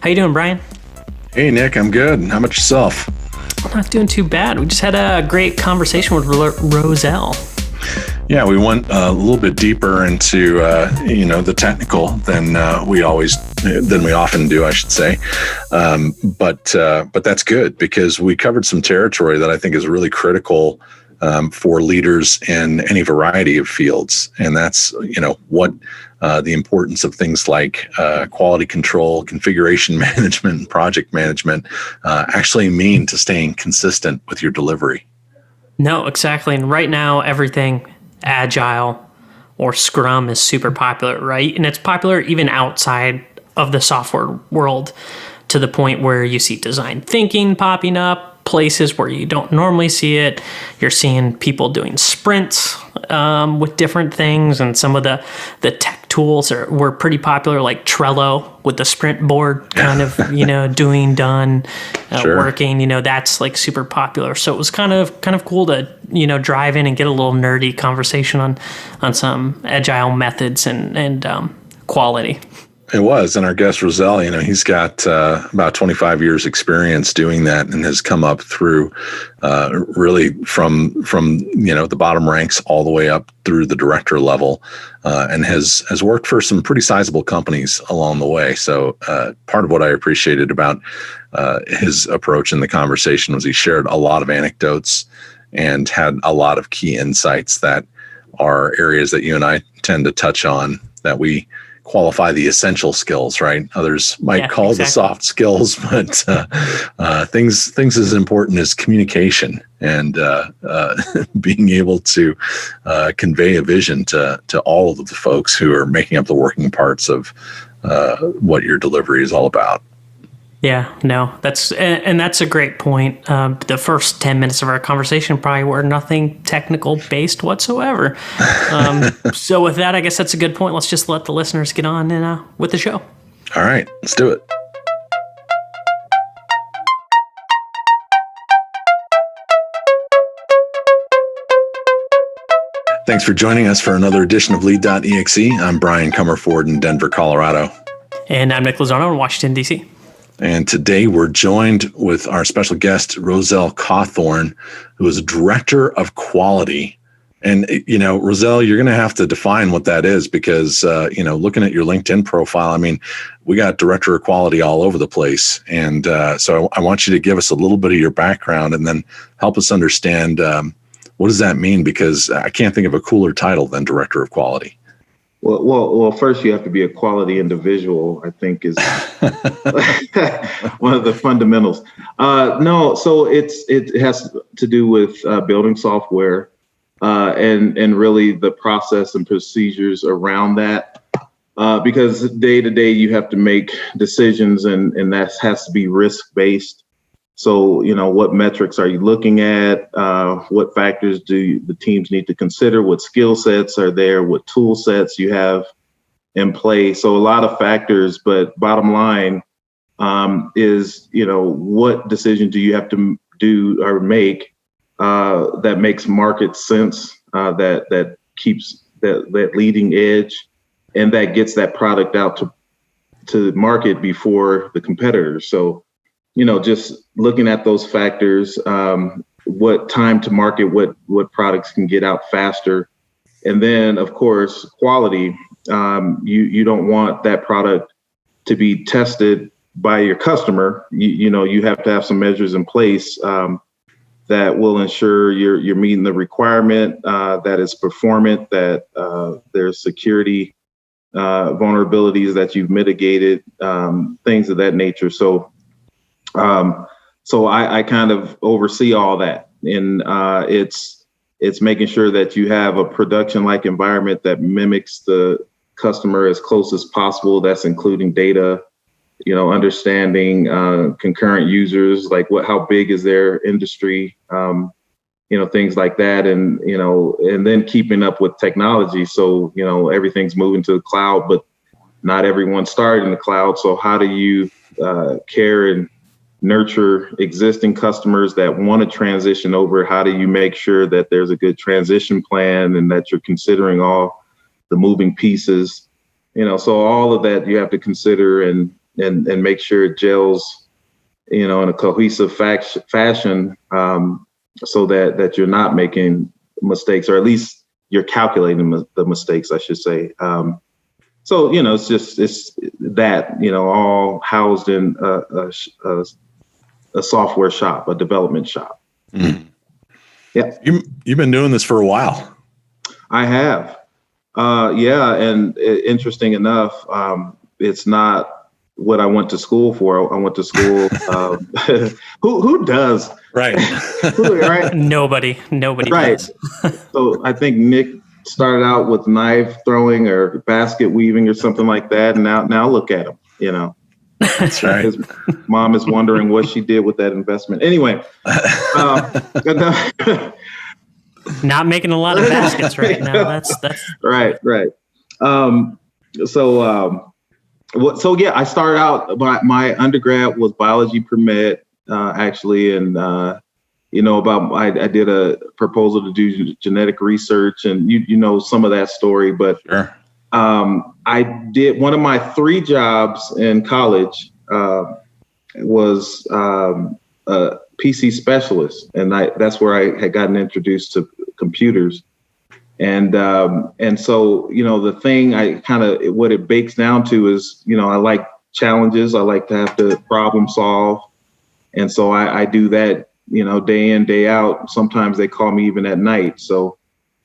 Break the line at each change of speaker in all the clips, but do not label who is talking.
How you doing, Brian?
Hey, Nick, I'm good. How about yourself?
I'm not doing too bad. We just had a great conversation with Rozelle.
Yeah, we went a little bit deeper into the technical than we often do, I should say. But that's good because we covered some territory that I think is really critical for leaders in any variety of fields, and that's what the importance of things like quality control, configuration management, and project management actually mean to staying consistent with your delivery.
No, exactly. And right now, everything agile or Scrum is super popular, right? And it's popular even outside of the software world, to the point where you see design thinking popping up places where you don't normally see it. You're seeing people doing sprints with different things, and some of the tech tools were pretty popular, like Trello with the sprint board kind of doing done
Sure.
working. That's like super popular. So it was kind of cool to drive in and get a little nerdy conversation on some agile methods and quality.
It was. And our guest, Rozelle, he's got about 25 years experience doing that and has come up through really from the bottom ranks all the way up through the director level and has worked for some pretty sizable companies along the way. So part of what I appreciated about his approach in the conversation was he shared a lot of anecdotes and had a lot of key insights that are areas that you and I tend to touch on, that we qualify the essential skills, right? Others might call the soft skills, but things as important as communication and being able to convey a vision to all of the folks who are making up the working parts of what your delivery is all about.
Yeah, no, that's a great point. The first 10 minutes of our conversation probably were nothing technical based whatsoever. So with that, I guess that's a good point. Let's just let the listeners get on with the show.
All right, let's do it. Thanks for joining us for another edition of Lead.exe. I'm Brian Comerford in Denver, Colorado.
And I'm Nick Lozano in Washington, D.C.
And today we're joined with our special guest, Rozelle Cawthorn, who is Director of Quality. And, Rozelle, you're going to have to define what that is because, looking at your LinkedIn profile, we got Director of Quality all over the place. And so I want you to give us a little bit of your background and then help us understand what does that mean? Because I can't think of a cooler title than Director of Quality.
Well, first you have to be a quality individual, I think is one of the fundamentals. So it has to do with building software and really the process and procedures around that. Because day to day you have to make decisions and that has to be risk-based. So, what metrics are you looking at? What factors do the teams need to consider? What skill sets are there? What tool sets you have in play? So a lot of factors, but bottom line is, what decision do you have to do or make that makes market sense, that keeps that leading edge, and that gets that product out to market before the competitors. So, just looking at those factors, what time to market, what products can get out faster. And then, of course, quality. You don't want that product to be tested by your customer. You have to have some measures in place that will ensure you're meeting the requirement, that it's performant, that there's security vulnerabilities that you've mitigated, things of that nature. So I kind of oversee all that, and it's making sure that you have a production-like environment that mimics the customer as close as possible. That's including data, understanding concurrent users, like how big is their industry, things like that, and then keeping up with technology. So everything's moving to the cloud, but not everyone started in the cloud. So how do you care and nurture existing customers that want to transition over? How do you make sure that there's a good transition plan and that you're considering all the moving pieces? So all of that you have to consider, and and make sure it gels, in a cohesive fashion, so that you're not making mistakes, or at least you're calculating the mistakes, I should say. So, it's that, all housed in a software shop, a development shop.
Mm.
Yeah.
You've been doing this for a while. I
have. Yeah. And interesting enough, it's not what I went to school for. I went to school. Who does?
Right.
Right.
Nobody
right.
does.
So I think Nick started out with knife throwing or basket weaving or something like that. And now look at him,
That's right.
His mom is wondering what she did with that investment. Anyway.
Not making a lot of baskets right now. That's
right. So yeah, I started out, my undergrad was biology pre-med, actually. And, I did a proposal to do genetic research, and some of that story, but
sure.
I did one of my 3 jobs in college, was a PC specialist. And that's where I had gotten introduced to computers. And so, the thing what it bakes down to is, I like challenges. I like to have to problem solve. And so I do that, day in, day out. Sometimes they call me even at night. So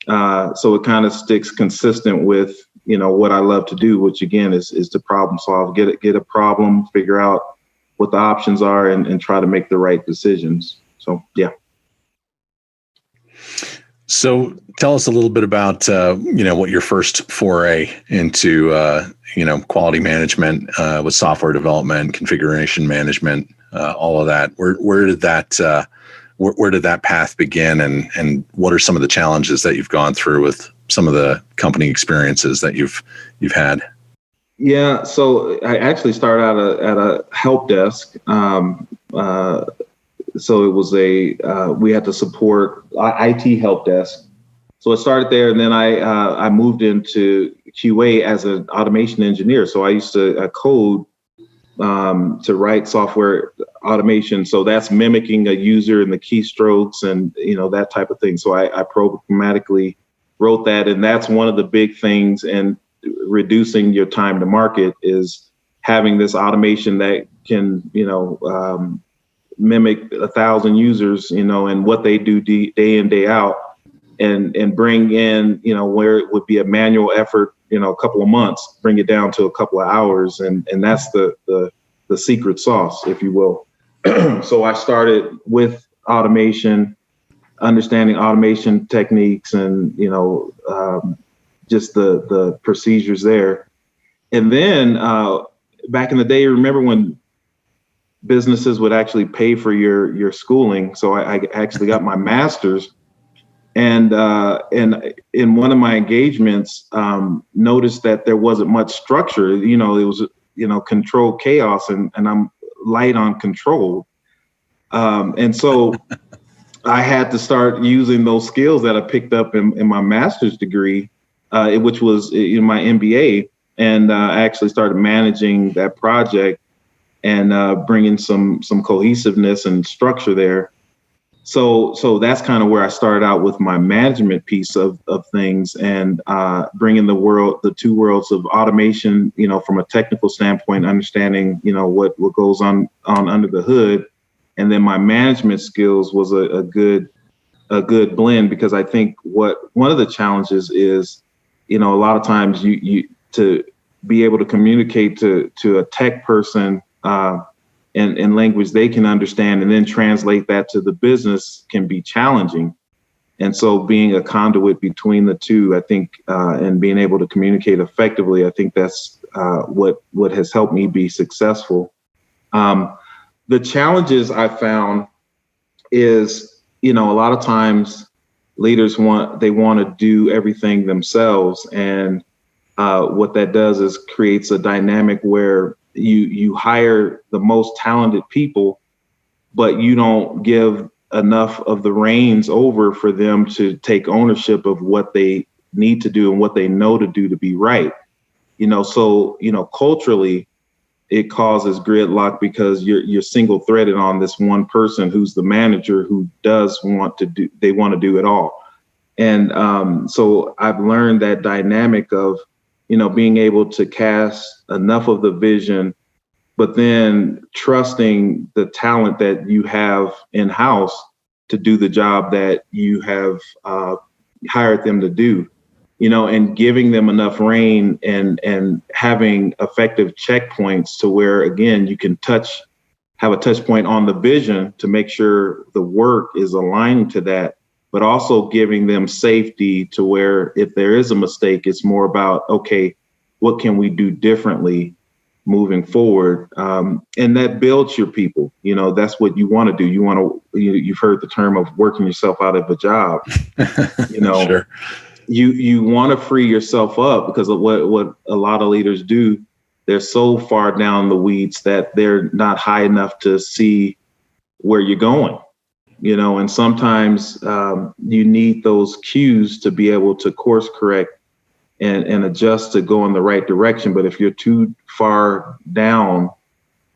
it kind of sticks consistent with, what I love to do, which again is to problem solve, get a problem, figure out what the options are, and try to make the right decisions. So, yeah.
So tell us a little bit about, what your first foray into, quality management, with software development, configuration management, all of that. Where did that path begin, and what are some of the challenges that you've gone through with some of the company experiences that you've had?
Yeah, so I actually started out at a help desk. So it was we had to support IT help desk. So I started there, and then I moved into QA as an automation engineer. So I used to code to write software automation. So that's mimicking a user and the keystrokes and, that type of thing. So I programmatically wrote that. And that's one of the big things. And reducing your time to market is having this automation that can, mimic 1,000 users, and what they do day in, day out, and bring in, where it would be a manual effort, a couple of months, bring it down to a couple of hours. And that's the secret sauce, if you will. So I started with automation, understanding automation techniques and, just the procedures there. And then back in the day, remember when businesses would actually pay for your schooling? So I actually got my master's, and in one of my engagements, noticed that there wasn't much structure. It was, controlled chaos, and I'm light on control. And so I had to start using those skills that I picked up in my master's degree, which was in my MBA. And I actually started managing that project and bringing some cohesiveness and structure there. So that's kind of where I started out with my management piece of things, and bringing the two worlds of automation, from a technical standpoint, understanding, what goes on under the hood. And then my management skills was a good blend, because I think one of the challenges is, a lot of times you to be able to communicate to a tech person in language they can understand, and then translate that to the business can be challenging. And so being a conduit between the two, I think, and being able to communicate effectively, I think that's what has helped me be successful. The challenges I found is, a lot of times leaders want to do everything themselves. And what that does is creates a dynamic where you hire the most talented people, but you don't give enough of the reins over for them to take ownership of what they need to do and what they know to do to be right. So, culturally, it causes gridlock because you're single threaded on this one person who's the manager who want to do it all. And so I've learned that dynamic of, being able to cast enough of the vision, but then trusting the talent that you have in-house to do the job that you have hired them to do, and giving them enough rein and having effective checkpoints to where, again, you can have a touch point on the vision to make sure the work is aligned to that, but also giving them safety to where if there is a mistake, it's more about, okay, what can we do differently moving forward? And that builds your people. That's what you want to do. You've heard the term of working yourself out of a job.
Sure.
You want to free yourself up because of what a lot of leaders do. They're so far down the weeds that they're not high enough to see where you're going. And sometimes you need those cues to be able to course correct and adjust to go in the right direction. But if you're too far down,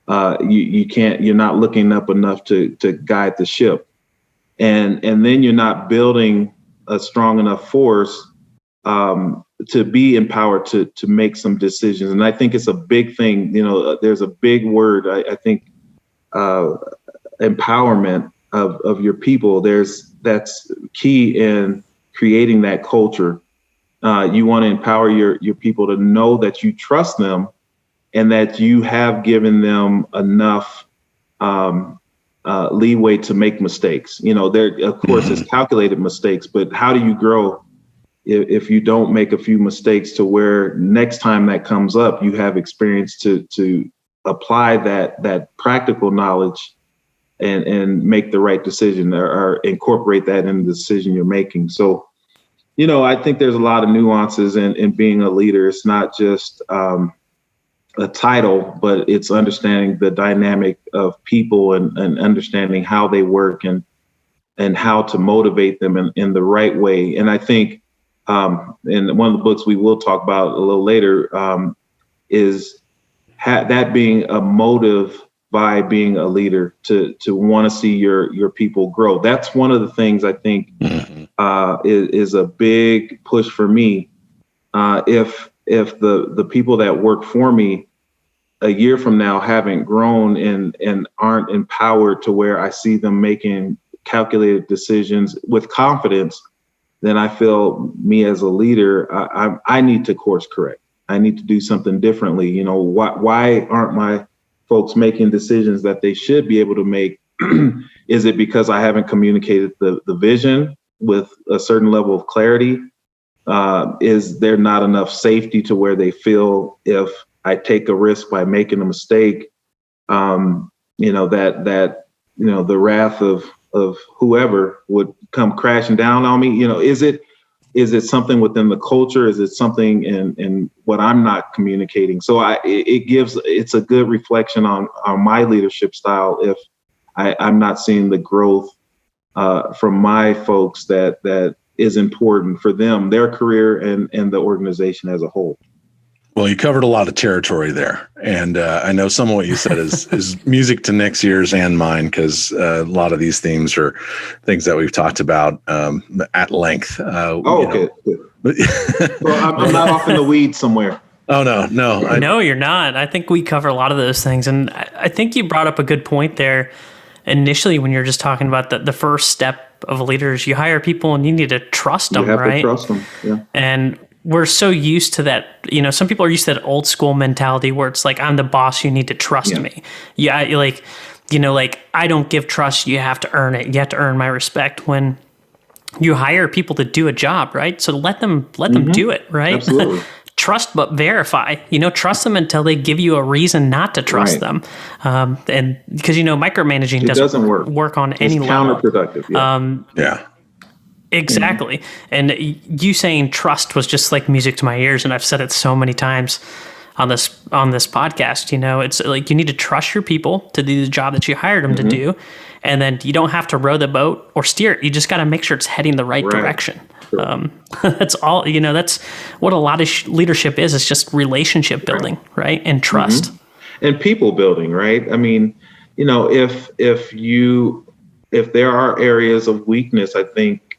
you can't. You're not looking up enough to guide the ship, and then you're not building a strong enough force to be empowered to make some decisions. And I think it's a big thing. There's a big word. I think empowerment of your people. That's key in creating that culture. You want to empower your people to know that you trust them and that you have given them enough leeway to make mistakes. There, of course, it's calculated mistakes, but how do you grow if you don't make a few mistakes to where next time that comes up, you have experience to apply that practical knowledge and make the right decision or incorporate that in the decision you're making. So, I think there's a lot of nuances in being a leader. It's not just a title, but it's understanding the dynamic of people and understanding how they work and how to motivate them in the right way. And I think in one of the books we will talk about a little later is that being a motive by being a leader to want to see your people grow. That's one of the things I think is a big push for me. If the people that work for me a year from now haven't grown and aren't empowered to where I see them making calculated decisions with confidence, then I feel me as a leader, I need to course correct. I need to do something differently. Why aren't my folks making decisions that they should be able to make? Is it because I haven't communicated the vision with a certain level of clarity? Is there not enough safety to where they feel if I take a risk by making a mistake, that the wrath of whoever would come crashing down on me? Is it something within the culture? Is it something in what I'm not communicating? So it's a good reflection on my leadership style if I'm not seeing the growth from my folks that is important for them, their career and the organization as a whole.
Well, you covered a lot of territory there. And I know some of what you said is music to Nick's ears and mine, because a lot of these themes are things that we've talked about at length.
Okay. Well, I'm not off in the weeds somewhere.
Oh, no.
No, you're not. I think we cover a lot of those things. And I think you brought up a good point there initially when you're just talking about the first step of leaders. You hire people and you need to trust them, right?
You have to trust them, yeah.
And we're so used to that, some people are used to that old school mentality where it's like, I'm the boss, you need to trust me. Yeah, I don't give trust, you have to earn it. You have to earn my respect. When you hire people to do a job, right? So let them do it, right?
Absolutely.
Trust but verify. Trust them until they give you a reason not to trust them. And because micromanaging doesn't work on any level.
Counterproductive.
Yeah.
Exactly. And you saying trust was just like music to my ears. And I've said it so many times on this podcast. It's like you need to trust your people to do the job that you hired them to do. And then you don't have to row the boat or steer it. You just got to make sure it's heading the right direction. Sure. That's all, that's what a lot of leadership is. It's just relationship building, right? And trust.
and people building, right? I mean, if there are areas of weakness, I think,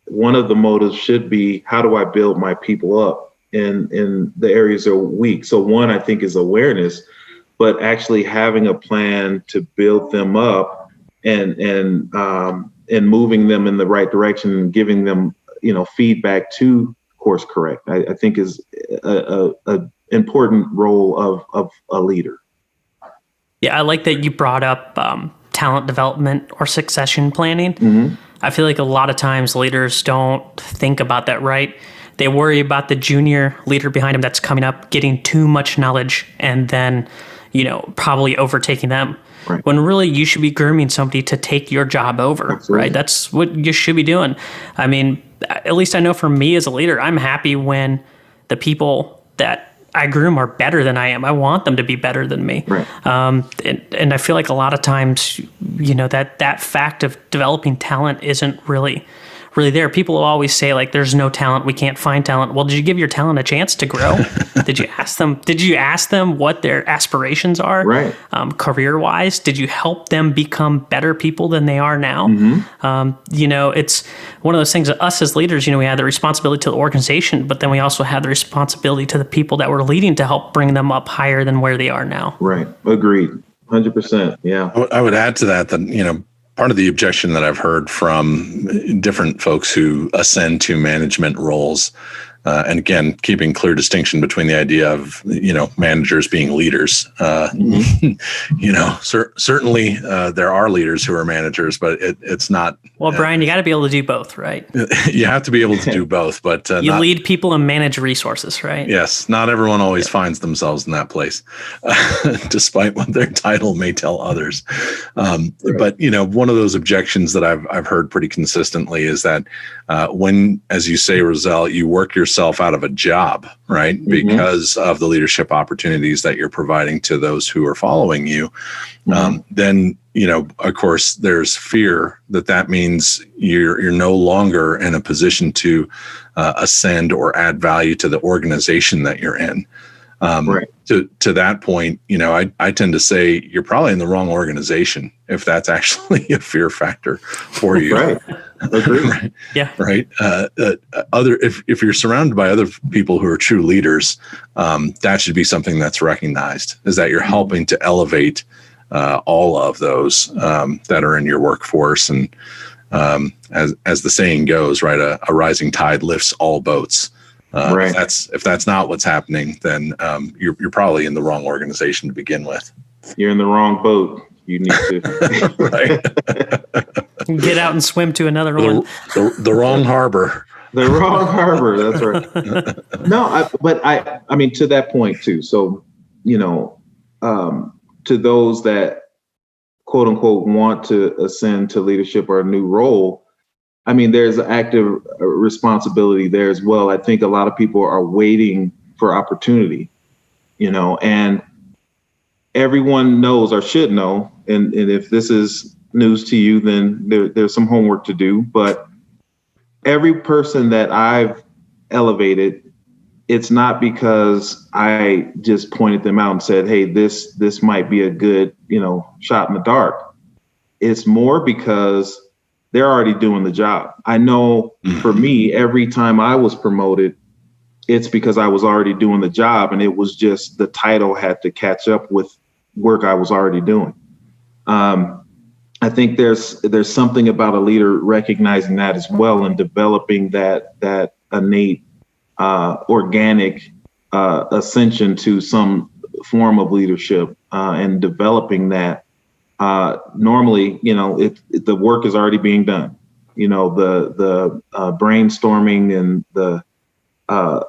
one of the motives should be, how do I build my people up in the areas that are weak? So one, I think, is awareness, but actually having a plan to build them up and moving them in the right direction and giving them, feedback to course correct, I think is a important role of a leader.
Yeah, I like that you brought up talent development or succession planning.
Mm-hmm.
I feel like a lot of times leaders don't think about that, right? They worry about the junior leader behind them that's coming up getting too much knowledge and then, probably overtaking them.
Right.
When really you should be grooming somebody to take your job over,
Absolutely.
Right? That's what you should be doing. I mean, at least I know for me as a leader, I'm happy when the people that I groom are better than I am. I want them to be better than me.
Right.
And I feel like a lot of times, that fact of developing talent isn't really there. People will always say, like, there's no talent, we can't find talent. Well, did you give your talent a chance to grow? Did you ask them what their aspirations are?
Right.
Career-wise? Did you help them become better people than they are now?
Mm-hmm.
It's one of those things that us as leaders, we have the responsibility to the organization, but then we also have the responsibility to the people that we're leading to help bring them up higher than where they are now.
Right. Agreed. 100%. Yeah.
I would add to that, part of the objection that I've heard from different folks who ascend to management roles, and again, keeping clear distinction between the idea of, managers being leaders. Certainly there are leaders who are managers, but it's not.
Well, Brian, you got to be able to do both, right?
You have to be able to do both, but
you lead people and manage resources, right?
Yes, not everyone always finds themselves in that place, despite what their title may tell others. Right. But one of those objections that I've heard pretty consistently is that when, as you say, Rozelle, you work yourself out of a job, right? Mm-hmm. Because of the leadership opportunities that you're providing to those who are following you, then of course, there's fear that means you're no longer in a position to ascend or add value to the organization that you're in. Right. To that point, I tend to say you're probably in the wrong organization if that's actually a fear factor for you.
Right. Agreed.
Right.
Yeah.
Right. If you're surrounded by other people who are true leaders, that should be something that's recognized, is that you're helping to elevate all of those that are in your workforce. And as the saying goes, right, a rising tide lifts all boats. Right. If that's not what's happening, then you're probably in the wrong organization to begin with. You're
in the wrong boat. You need to
right.
Get out and swim to another one.
The wrong harbor.
The wrong harbor. That's right. No, I mean, to that point too. So, to those that quote unquote want to ascend to leadership or a new role, I mean, there's an active responsibility there as well. I think a lot of people are waiting for opportunity, and everyone knows or should know. And if this is news to you, then there's some homework to do. But every person that I've elevated, it's not because I just pointed them out and said, hey, this might be a good, shot in the dark. It's more because they're already doing the job. I know for me, every time I was promoted, it's because I was already doing the job, and it was just the title had to catch up with work I was already doing. I think there's something about a leader recognizing that as well, and developing that innate organic ascension to some form of leadership, and developing that. Normally, the work is already being done. The brainstorming and the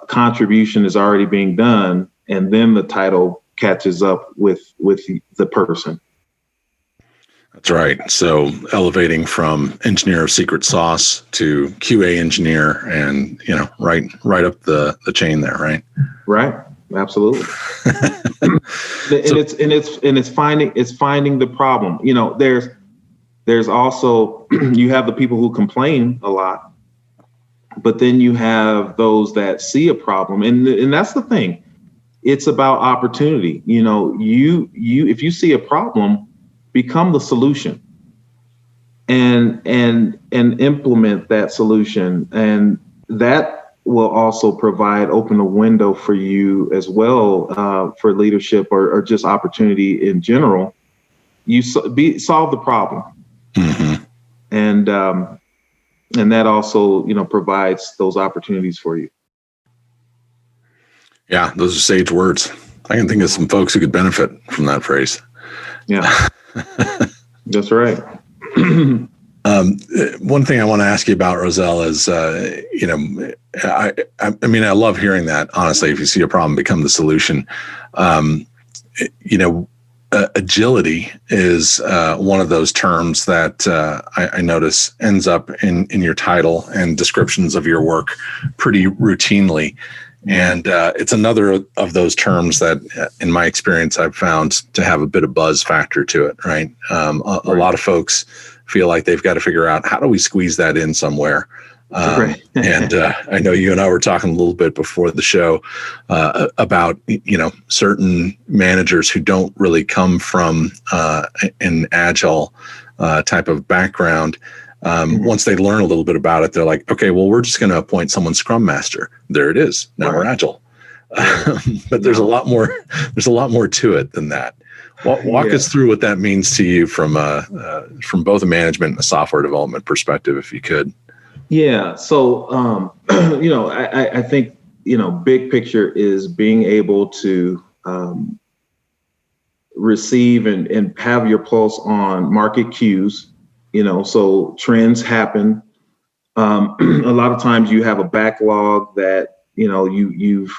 contribution is already being done, and then the title catches up with the person.
That's right. So elevating from engineer of secret sauce to QA engineer, and right up the chain there, right? Right.
Absolutely. It's finding the problem. There's also you have the people who complain a lot, but then you have those that see a problem, and that's the thing. it's about opportunity. You if you see a problem, become the solution and implement that solution. And that will also open a window for you as well, for leadership or just opportunity in general. You solve the problem.
Mm-hmm.
And that also, provides those opportunities for you.
Yeah, those are sage words. I can think of some folks who could benefit from that phrase.
Yeah, that's right.
One thing I want to ask you about, Rozelle, is, I mean, I love hearing that. Honestly, if you see a problem, become the solution. Agility is one of those terms that I notice ends up in your title and descriptions of your work pretty routinely. And it's another of those terms that, in my experience, I've found to have a bit of buzz factor to it, right? A lot of folks feel like they've got to figure out, how do we squeeze that in somewhere? And I know you and I were talking a little bit before the show about, certain managers who don't really come from an agile type of background. Once they learn a little bit about it, they're like, okay, well, we're just going to appoint someone Scrum Master. There it is. Now we're agile. But there's a lot more. There's a lot more to it than that. Walk us through what that means to you from both a management and a software development perspective, if you could.
Yeah. So, I think, big picture is being able to receive and have your pulse on market cues. So trends happen. A lot of times you have a backlog that, you've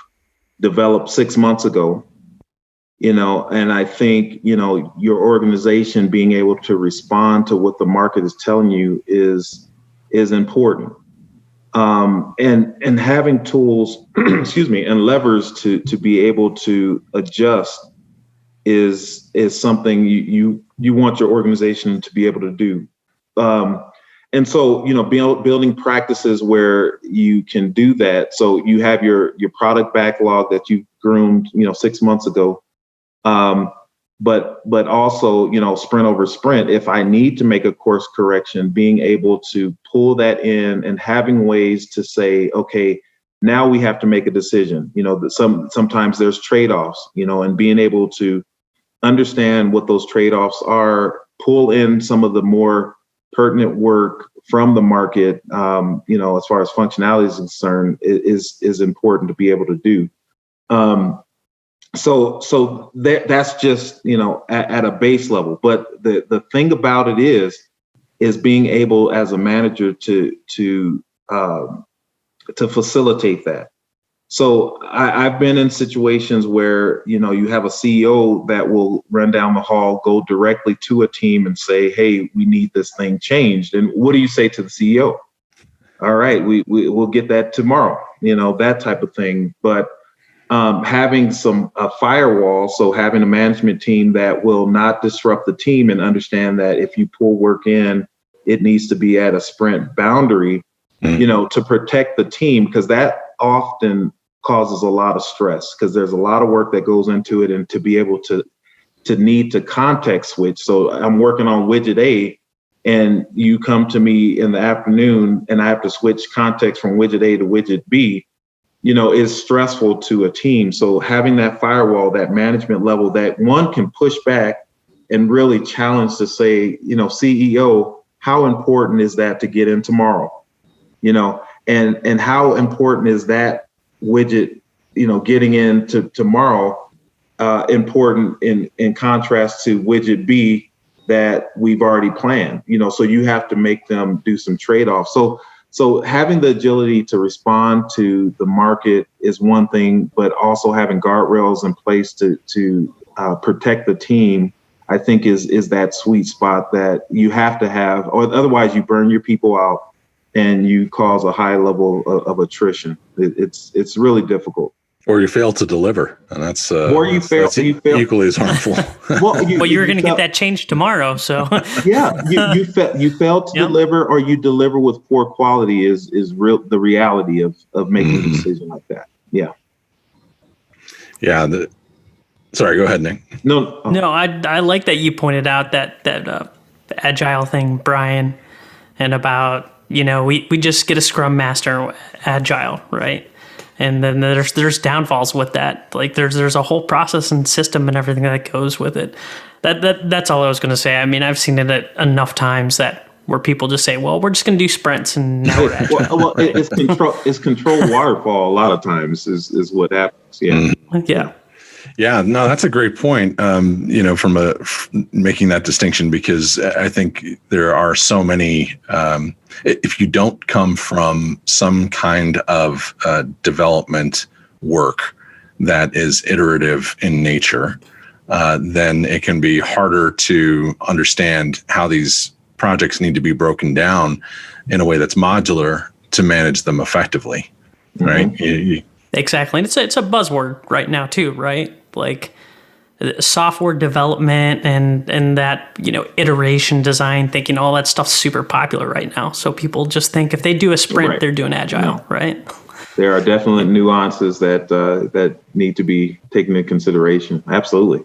developed 6 months ago, and I think, your organization being able to respond to what the market is telling you is important. And having tools, and levers to be able to adjust is something you want your organization to be able to do. And so, building practices where you can do that. So you have your product backlog that you groomed, 6 months ago. But also, sprint over sprint, if I need to make a course correction, being able to pull that in and having ways to say, okay, now we have to make a decision. Sometimes there's trade-offs, and being able to understand what those trade-offs are, pull in some of the more pertinent work from the market, as far as functionality is concerned, is important to be able to do. So that's just, at a base level. But the thing about it is being able as a manager to facilitate that. So I've been in situations where, you have a CEO that will run down the hall, go directly to a team and say, hey, we need this thing changed. And what do you say to the CEO? All right, we'll get that tomorrow, that type of thing. But having a firewall, so having a management team that will not disrupt the team and understand that if you pull work in, it needs to be at a sprint boundary, to protect the team, because that often causes a lot of stress, because there's a lot of work that goes into it, and to be able to need to context switch. So I'm working on widget A, and you come to me in the afternoon and I have to switch context from widget A to widget B, is stressful to a team. So having that firewall, that management level, that one can push back and really challenge to say, CEO, how important is that to get in tomorrow? And how important is that widget, getting into tomorrow, important in contrast to widget B that we've already planned, so you have to make them do some trade-offs. So having the agility to respond to the market is one thing, but also having guardrails in place to protect the team, I think is that sweet spot that you have to have, or otherwise you burn your people out and you cause a high level of attrition. It's really difficult.
Or you fail to deliver, and that's equally as harmful.
Well, you're going to get that changed tomorrow, so
yeah, you fail to deliver, or you deliver with poor quality is real. The reality of making a decision like that. Yeah.
Yeah. Sorry, go ahead, Nick.
No,
No, I like that you pointed out that agile thing, Brian, and about, we just get a scrum master agile, right? And then there's downfalls with that. Like there's a whole process and system and everything that goes with it. That's all I was going to say. I mean, I've seen it enough times where people just say, well, we're just going to do sprints and now we're agile.
well, it's controlled waterfall. A lot of times is what happens. Yeah.
Yeah.
Yeah, no, that's a great point. From making that distinction, because I think there are so many. If you don't come from some kind of development work that is iterative in nature, then it can be harder to understand how these projects need to be broken down in a way that's modular to manage them effectively, right?
Mm-hmm.
Exactly. And it's a buzzword right now too, right? Like software development and that, iteration design thinking, all that stuff's super popular right now. So people just think if they do a sprint,
Right.
they're doing agile, right?
There are definitely nuances that need to be taken into consideration. Absolutely.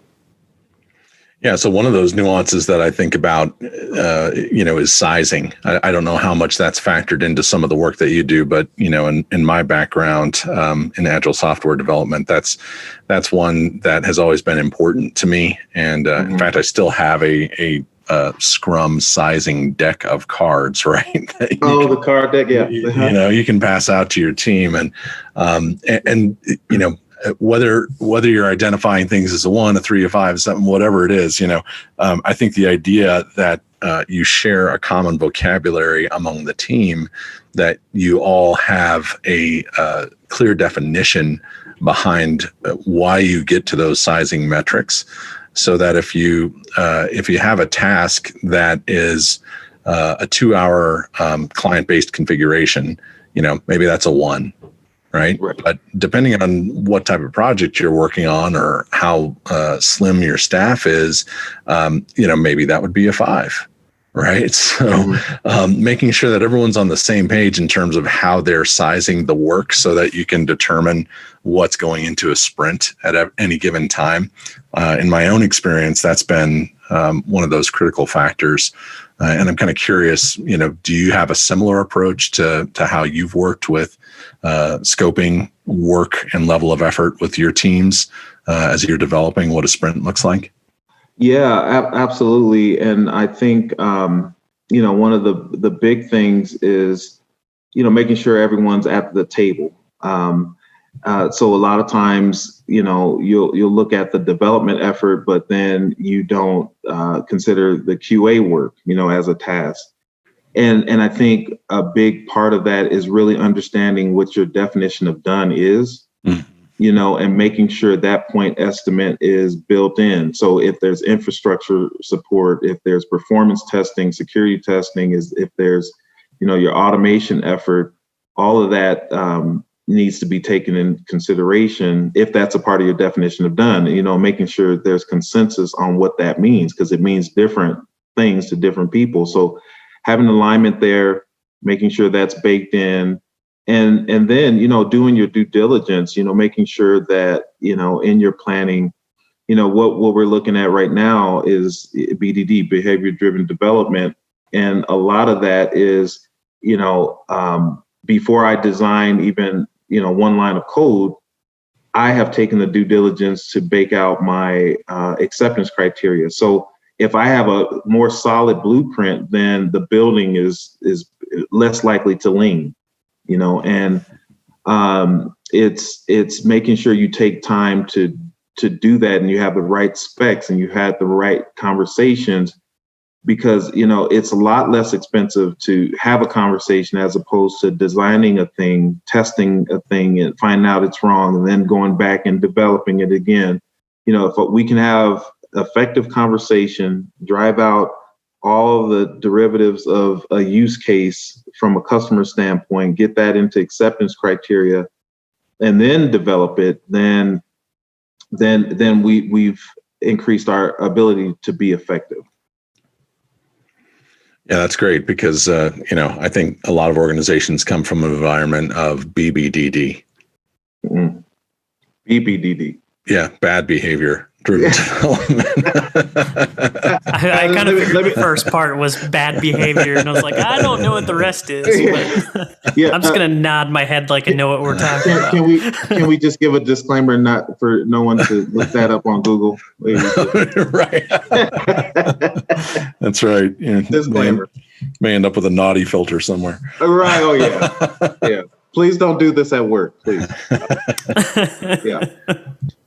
Yeah. So one of those nuances that I think about, is sizing. I don't know how much that's factored into some of the work that you do, but, in my background in agile software development, that's one that has always been important to me. And in fact, I still have a Scrum sizing deck of cards, right?
The card deck. Yeah.
You can pass out to your team and whether you're identifying things as a 1, a 3, a 5, something, whatever it is, I think the idea that you share a common vocabulary among the team, that you all have a clear definition behind why you get to those sizing metrics, so that if you have a task that is a 2-hour client-based configuration, maybe that's a 1. Right. But depending on what type of project you're working on or how slim your staff is, maybe that would be a 5. Right. So making sure that everyone's on the same page in terms of how they're sizing the work so that you can determine what's going into a sprint at any given time. In my own experience, that's been one of those critical factors. And I'm kind of curious, do you have a similar approach to how you've worked with scoping work and level of effort with your teams as you're developing what a sprint looks like?
Yeah, absolutely. And I think, one of the big things is, making sure everyone's at the table. So a lot of times, you'll look at the development effort, but then you don't consider the QA work, as a task. And I think a big part of that is really understanding what your definition of done is, and making sure that point estimate is built in. So if there's infrastructure support, if there's performance testing, security testing, if there's, your automation effort, all of that needs to be taken in consideration if that's a part of your definition of done, making sure there's consensus on what that means, because it means different things to different people. So having alignment there, making sure that's baked in, and then, doing your due diligence, making sure that, in your planning, what we're looking at right now is BDD, behavior driven development. And a lot of that is, before I design even, one line of code, I have taken the due diligence to bake out my acceptance criteria. So if I have a more solid blueprint, then the building is less likely to lean, and it's making sure you take time to do that, and you have the right specs and you had the right conversations, because it's a lot less expensive to have a conversation as opposed to designing a thing, testing a thing, and finding out it's wrong, and then going back and developing it again. If we can have effective conversation, drive out all the derivatives of a use case from a customer standpoint, get that into acceptance criteria, and then develop it, then we've increased our ability to be effective.
Yeah, that's great, because I think a lot of organizations come from an environment of BBDD.
BBDD.
bad behavior driven development.
I kind of figured the first part was bad behavior, and I was like, I don't know what the rest is. But I'm just gonna nod my head like I know what we're talking about.
Can we just give a disclaimer, not for no one to look that up on Google?
Right. That's right. Yeah.
Disclaimer.
May end up with a naughty filter somewhere.
Right. Oh yeah. Yeah. Please don't do this at work, please. Yeah.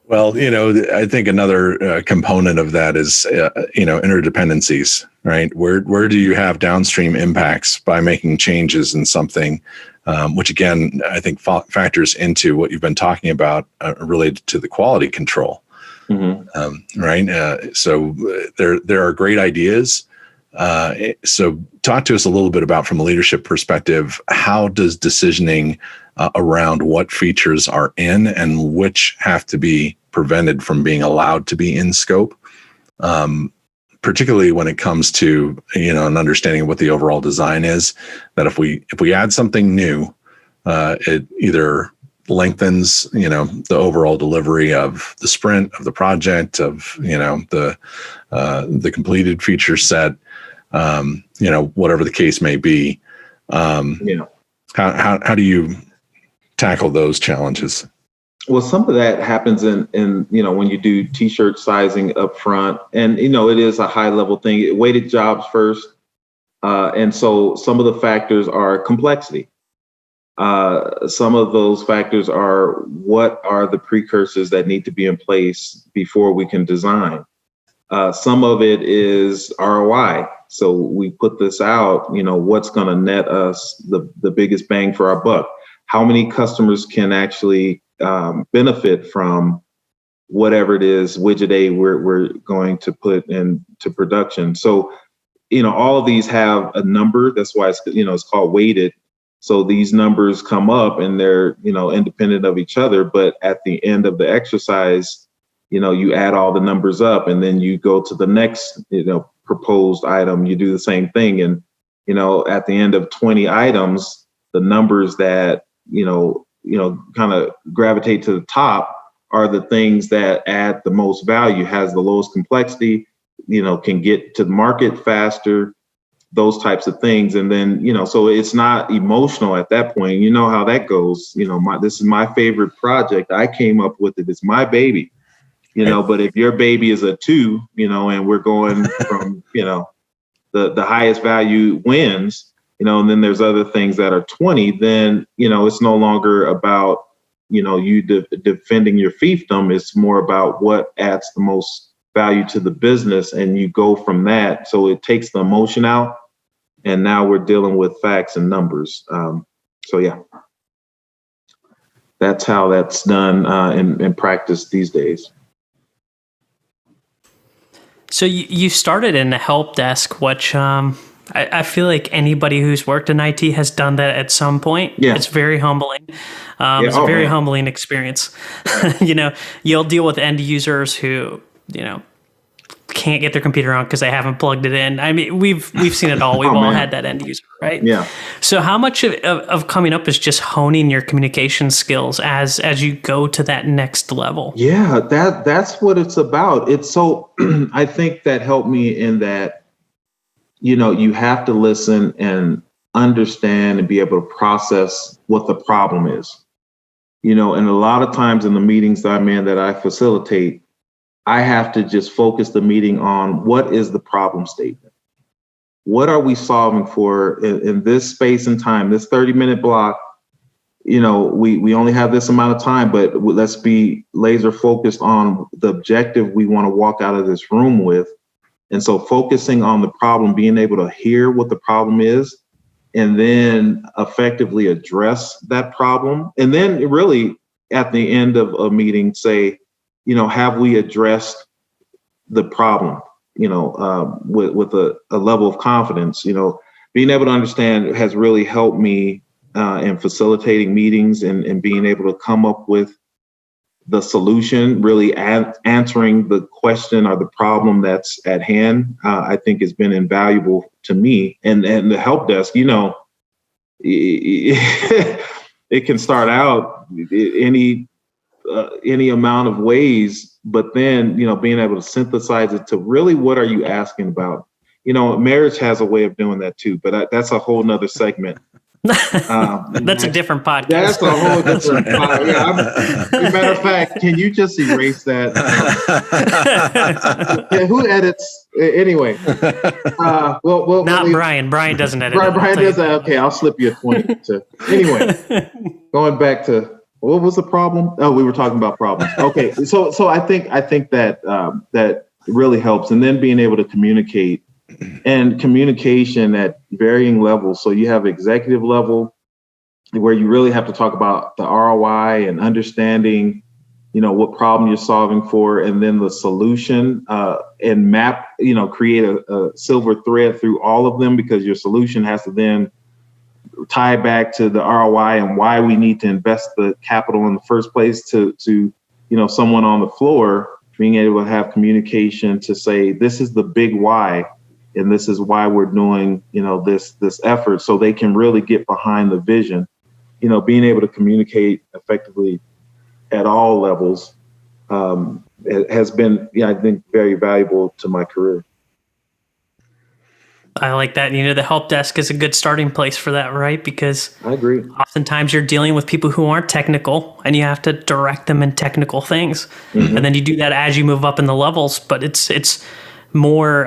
Well, I think another component of that is, interdependencies, right? Where do you have downstream impacts by making changes in something, which again, I think factors into what you've been talking about related to the quality control, right? So there are great ideas. So talk to us a little bit about, from a leadership perspective, how does decisioning around what features are in and which have to be prevented from being allowed to be in scope, particularly when it comes to, an understanding of what the overall design is, that if we add something new, it either lengthens, the overall delivery of the sprint, of the project, of, the completed feature set, whatever the case may be. How do you tackle those challenges?
Well, some of that happens in when you do t-shirt sizing up front, and it is a high level thing, weighted jobs first, and so some of the factors are complexity. Some of those factors are, what are the precursors that need to be in place before we can design. Some of it is ROI. So we put this out, what's going to net us the biggest bang for our buck? How many customers can actually benefit from whatever it is, widget A we're going to put into production? So, all of these have a number. That's why it's called weighted. So these numbers come up and they're, independent of each other. But at the end of the exercise, you add all the numbers up, and then you go to the next, proposed item. You do the same thing. And, at the end of 20 items, the numbers that, kind of gravitate to the top are the things that add the most value, has the lowest complexity, can get to the market faster, those types of things. And then, so it's not emotional at that point. You know how that goes. This is my favorite project. I came up with it. It's my baby, but if your baby is a 2, and we're going from, the highest value wins, and then there's other things that are 20, then, it's no longer about, you defending your fiefdom. It's more about what adds the most value to the business, and you go from that. So it takes the emotion out, and now we're dealing with facts and numbers. So yeah, that's how that's done in practice these days.
So you started in the help desk, which I feel like anybody who's worked in IT has done that at some point.
Yeah.
It's very humbling. It's a very humbling experience. You'll deal with end users who, can't get their computer on because they haven't plugged it in. I mean, we've seen it all. We've all had that end user, right?
Yeah.
So how much of coming up is just honing your communication skills as you go to that next level?
Yeah, that's what it's about. It's so I think that helped me in that, you have to listen and understand and be able to process what the problem is. And a lot of times in the meetings that I'm in that I facilitate, I have to just focus the meeting on what is the problem statement. What are we solving for in this space and time, this 30-minute block? We only have this amount of time, but let's be laser focused on the objective we want to walk out of this room with. And so focusing on the problem, being able to hear what the problem is, and then effectively address that problem. And then really at the end of a meeting, say, have we addressed the problem, with a level of confidence, being able to understand has really helped me in facilitating meetings and being able to come up with the solution, really answering the question or the problem that's at hand, I think has been invaluable to me. And the help desk, it can start out any any amount of ways, but then, being able to synthesize it to really what are you asking about? Marriage has a way of doing that too, but that's a whole nother segment.
That's a different podcast.
That's a whole different podcast. Yeah, as a matter of fact, can you just erase that? Yeah, who edits? Anyway. Well,
not Brian. Brian doesn't edit.
Brian does that. Okay, I'll slip you a 20. Anyway, going back to what was the problem? Oh, we were talking about problems. Okay, so I think that that really helps, and then being able to communicate. And communication at varying levels. So you have executive level where you really have to talk about the ROI and understanding, what problem you're solving for, and then the solution and map, create a silver thread through all of them, because your solution has to then tie back to the ROI and why we need to invest the capital in the first place to someone on the floor, being able to have communication to say, this is the big why. And this is why we're doing, this effort, so they can really get behind the vision. Being able to communicate effectively at all levels has been, I think, very valuable to my career.
I like that. The help desk is a good starting place for that, right? Because
I agree.
Oftentimes you're dealing with people who aren't technical, and you have to direct them in technical things. Mm-hmm. And then you do that as you move up in the levels, but it's more,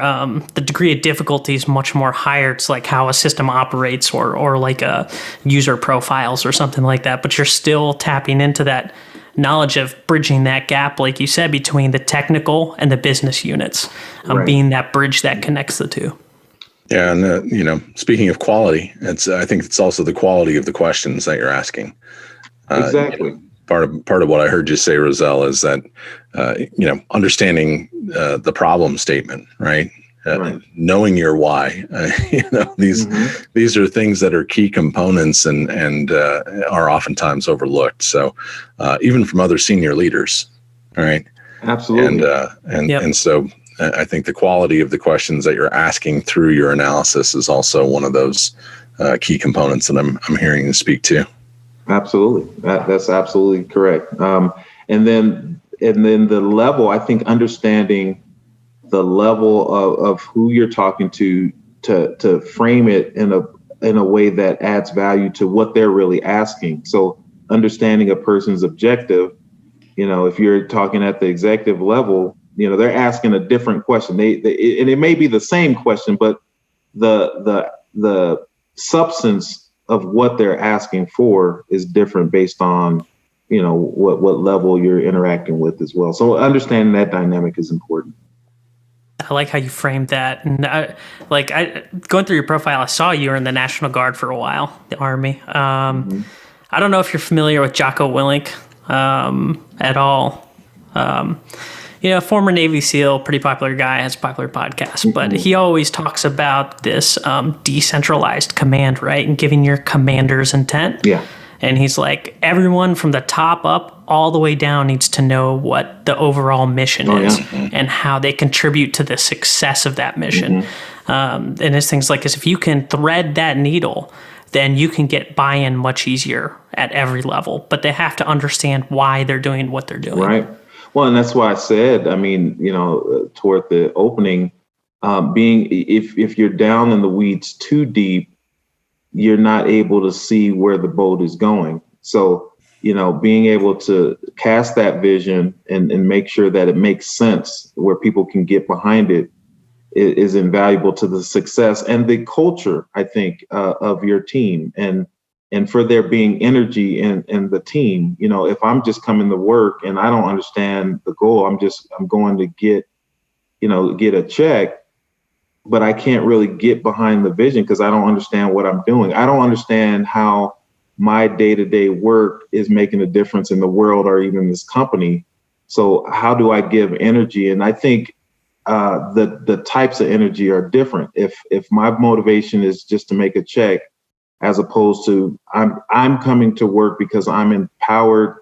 the degree of difficulty is much more higher. It's like how a system operates or like a user profiles or something like that. But you're still tapping into that knowledge of bridging that gap, like you said, between the technical and the business units, right. Being that bridge that connects the two.
Yeah. And, speaking of quality, I think it's also the quality of the questions that you're asking.
Exactly.
Part of what I heard you say, Rozelle, is that, understanding the problem statement, right? Right. Knowing your why, these are things that are key components and are oftentimes overlooked. So even from other senior leaders, right?
Absolutely.
And so I think the quality of the questions that you're asking through your analysis is also one of those key components that I'm hearing you speak to.
Absolutely. That's absolutely correct. And then the level, I think, understanding the level of who you're talking to frame it in a way that adds value to what they're really asking. So understanding a person's objective, if you're talking at the executive level, they're asking a different question. And it may be the same question, but the substance of what they're asking for is different based on, what level you're interacting with as well. So understanding that dynamic is important.
I like how you framed that. And going through your profile, I saw you were in the National Guard for a while, the Army. I don't know if you're familiar with Jocko Willink at all. Former Navy SEAL, pretty popular guy, has a popular podcast, but he always talks about this decentralized command, right? And giving your commanders intent. Yeah. And he's like, everyone from the top up all the way down needs to know what the overall mission is and how they contribute to the success of that mission. And it's things like this. If you can thread that needle, then you can get buy-in much easier at every level. But they have to understand why they're doing what they're doing.
Right. Well, and that's why I said, toward the opening, if you're down in the weeds too deep, you're not able to see where the boat is going. So, being able to cast that vision and make sure that it makes sense where people can get behind it is invaluable to the success and the culture, I think, of your team. And for there being energy in the team, if I'm just coming to work and I don't understand the goal, I'm going to get a check, but I can't really get behind the vision because I don't understand what I'm doing. I don't understand how my day-to-day work is making a difference in the world or even this company. So how do I give energy? And I think the types of energy are different. If my motivation is just to make a check, as opposed to I'm coming to work because I'm empowered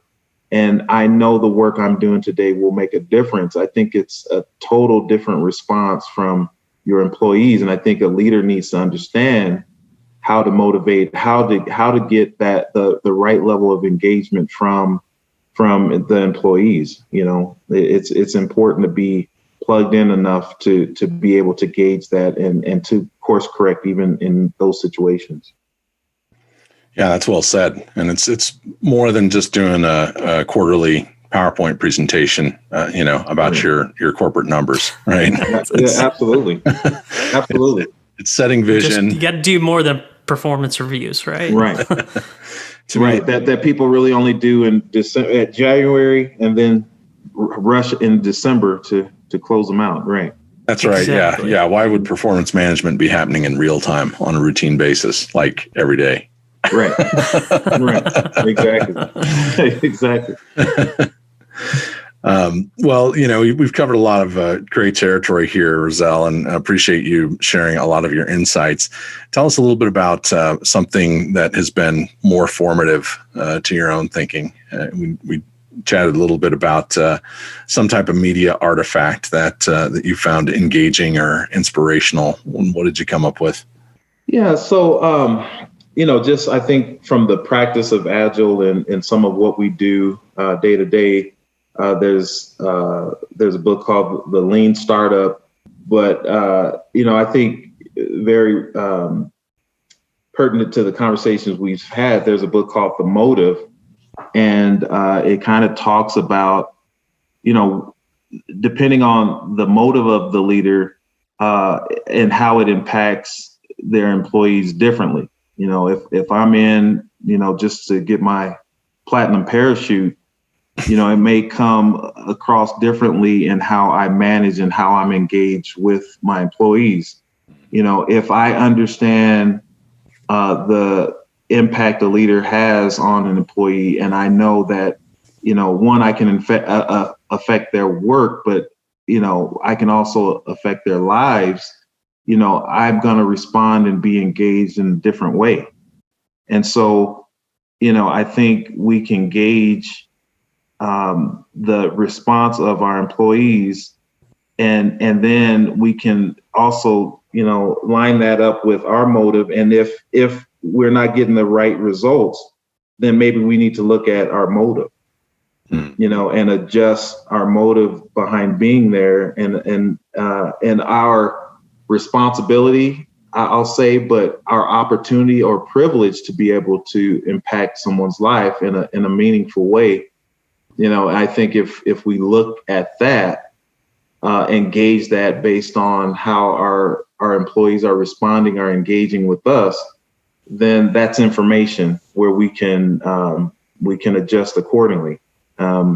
and I know the work I'm doing today will make a difference. I think it's a total different response from your employees. And I think a leader needs to understand how to motivate, how to get that the right level of engagement from from the employees. It's important to be plugged in enough to be able to gauge that and to course correct even in those situations.
Yeah, that's well said. And it's more than just doing a quarterly PowerPoint presentation, about your corporate numbers, right?
Yeah, absolutely. Absolutely.
It's setting vision.
You got to do more than performance reviews, right?
Right. Right. That people really only do in January and then rush in December to close them out. Right.
That's right. Exactly. Yeah. Why would performance management be happening in real time on a routine basis, like every day?
Right. Right. Exactly. Exactly.
Well, we've covered a lot of great territory here, Rozelle, and I appreciate you sharing a lot of your insights. Tell us a little bit about something that has been more formative to your own thinking. We chatted a little bit about some type of media artifact that you found engaging or inspirational. What did you come up with? Yeah,
so just I think from the practice of Agile and some of what we do day to day. There's a book called The Lean Startup, but I think very pertinent to the conversations we've had. There's a book called The Motive, and it kind of talks about depending on the motive of the leader and how it impacts their employees differently. If I'm in just to get my platinum parachute. It may come across differently in how I manage and how I'm engaged with my employees. If I understand the impact a leader has on an employee, and I know that, one, I can affect their work, but, I can also affect their lives, I'm going to respond and be engaged in a different way. And so, I think we can gauge the response of our employees, and then we can also, line that up with our motive. And if we're not getting the right results, then maybe we need to look at our motive, and adjust our motive behind being there and our responsibility, I'll say, but our opportunity or privilege to be able to impact someone's life in a meaningful way. I think if we look at that, engage that based on how our employees are responding, are engaging with us, then that's information where we can adjust accordingly. I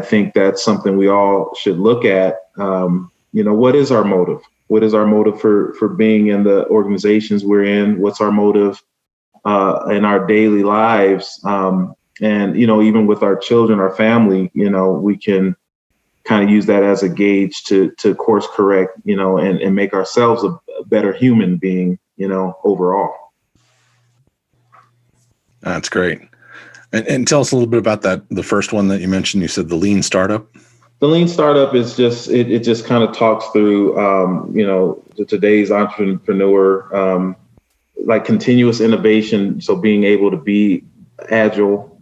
think that's something we all should look at. What is our motive? What is our motive for being in the organizations we're in? What's our motive in our daily lives? And, even with our children, our family, we can kind of use that as a gauge to course correct, and make ourselves a better human being, overall.
That's great. And tell us a little bit about the first one that you mentioned. You said the Lean Startup.
The Lean Startup is just, it just kind of talks through, today's entrepreneur, like continuous innovation. So being able to be agile,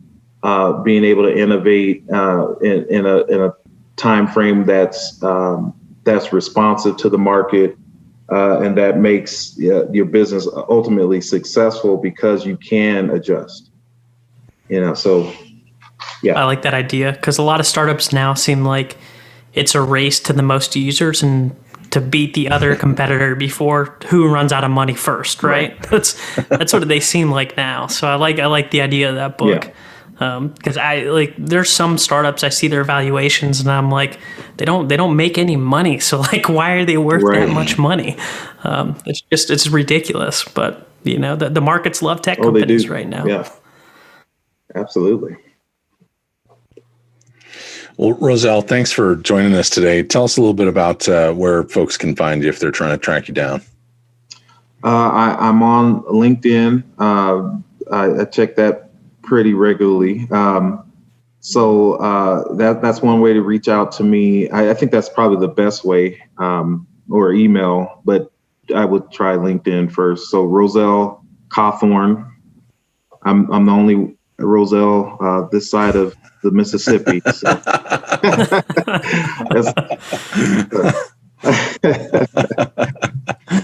being able to innovate in a time frame that's responsive to the market, and that makes your business ultimately successful because you can adjust. So yeah,
I like that idea because a lot of startups now seem like it's a race to the most users and to beat the other competitor before who runs out of money first, right? That's what they seem like now. So I like the idea of that book. Yeah. Because there's some startups I see their valuations and I'm like, they don't make any money. So why are they worth that much money? It's ridiculous. But the markets love tech companies right now.
Yeah, absolutely.
Well, Rozelle, thanks for joining us today. Tell us a little bit about where folks can find you if they're trying to track you down.
I'm on LinkedIn. I check that pretty regularly. So that's one way to reach out to me. I think that's probably the best way, or email, but I would try LinkedIn first. So Rozelle Cawthorn. I'm the only Rozelle this side of the Mississippi. So.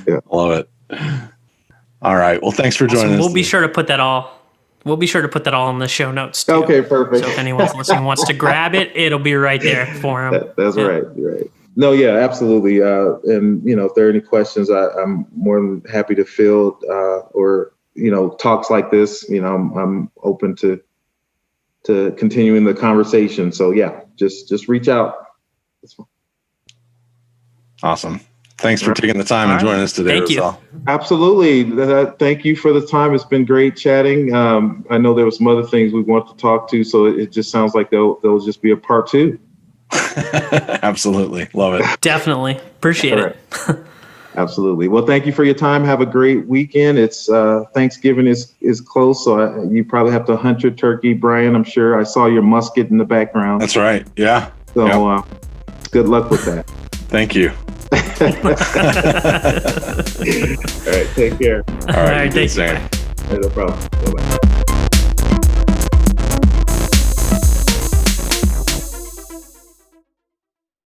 Yeah. Love it. All right. Well, thanks for joining us.
We'll be sure to put that all. We'll be sure to put that all in the show notes too.
Okay, perfect.
So if anyone's listening and wants to grab it, it'll be right there for them.
That's right. You're right. No, yeah, absolutely. And if there are any questions, I'm more than happy to field or talks like this. I'm open to continuing the conversation. So yeah, just reach out.
Awesome. Thanks for taking the time and joining us today.
Thank you.
Absolutely. Thank you for the time. It's been great chatting. I know there were some other things we want to talk to, so it just sounds like there'll just be a part 2.
Absolutely. Love it.
Definitely. Appreciate it.
Absolutely. Well, thank you for your time. Have a great weekend. It's Thanksgiving is close, so you probably have to hunt your turkey, Brian. I'm sure I saw your musket in the background.
That's right. Yeah.
So good luck with that.
Thank you.
All right. Take care.
All right.
Thank you.
No problem. Bye-bye.